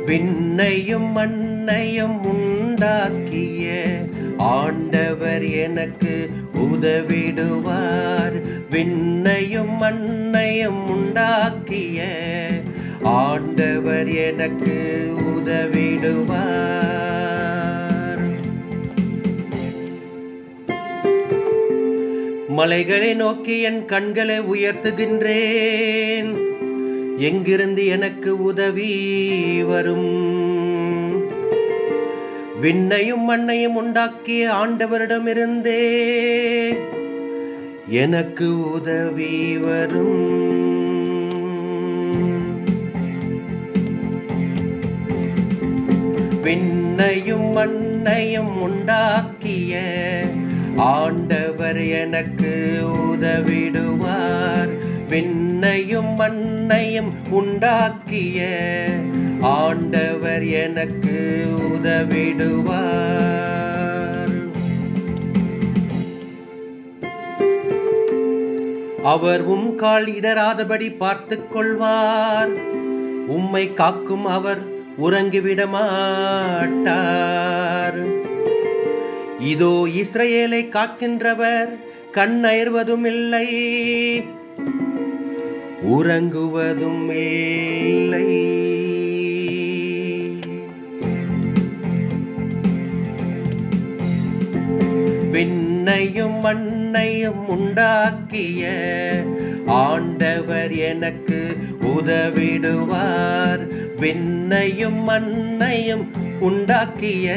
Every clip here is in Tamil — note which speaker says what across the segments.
Speaker 1: விண்ணையும் மண்ணையும் உண்டாக்கிய ஆண்டவர் எனக்கு உதவிடுவார். விண்ணையும் மண்ணையும் உண்டாக்கிய ஆண்டவர் எனக்கு உதவிடுவார். மலைகளை நோக்கி என் கண்களை உயர்த்துகின்றேன். எங்கிருந்து எனக்கு உதவி வரும்? விண்ணையும் மண்ணையும் உண்டாக்கிய ஆண்டவரிடமிருந்தே எனக்கு உதவி வரும். விண்ணையும் மண்ணையும் உண்டாக்கிய ஆண்டவர் எனக்கு உதவிடுவார். விண்ணையும் மண்ணையும் உண்டாக்கிய ஆண்டவர் எனக்கு உதவிடுவார். அவர் கால் இடராதபடி பார்த்துக் கொள்வார். உம்மை காக்கும் அவர் உறங்கிவிட மாட்டார். இதோ இஸ்ரவேலை காக்கின்றவர் கண்ணயர்வதும் இல்லை, உறங்குவதும் இல்லை. விண்ணையும் மண்ணையும் உண்டாக்கிய ஆண்டவர் எனக்கு உதவிடுவார். விண்ணையும் மண்ணையும் உண்டாக்கிய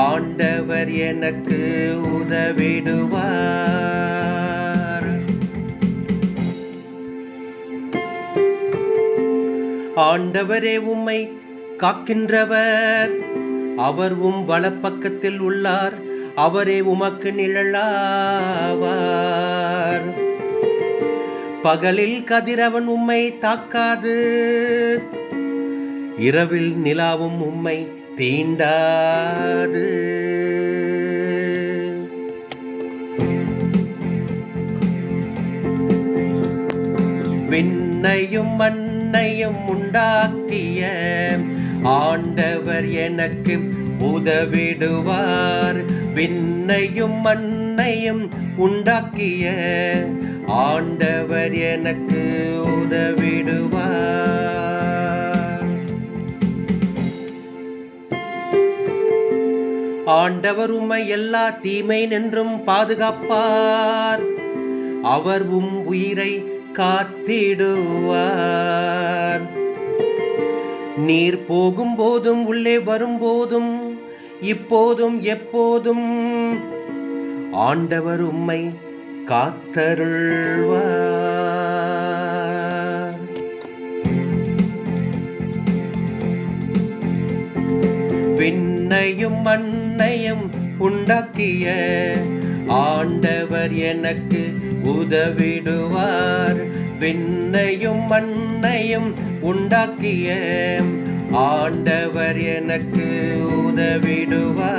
Speaker 1: ஆண்டவர் எனக்கு உதவிடுவார். ஆண்டவரே உம்மை காக்கின்றவர், அவர் வலப்பக்கத்தில் உள்ளார். அவரே உமக்கு நிழலாவார். பகலில் கதிரவன் உம்மை தாக்காது, இரவில் நிலாவும் உம்மை தீண்டாது. விண்ணையும் மண்ணையும் உண்டாக்கிய ஆண்டவர் எனக்கு உதவிடுவார். விண்ணையும் மண்ணையும் உண்டாக்கிய ஆண்டவர் எனக்கு உதவிடுவார். ஆண்டவர் உம்மை எல்லா தீமை நின்றும் பாதுகாப்பார். அவர் உயிரை காத்திடுவார். நீர் போகும் போதும் உள்ளே வரும்போதும் இப்போதும் எப்போதும் ஆண்டவர் உம்மை காத்தருள்வார். விண்ணையும் மண்ணையும் உண்டாக்கிய ஆண்டவர் எனக்கு உதவிடுவார். விண்ணையும் மண்ணையும் உண்டாக்கிய ஆண்டவர் எனக்கு உதவிடுவார்.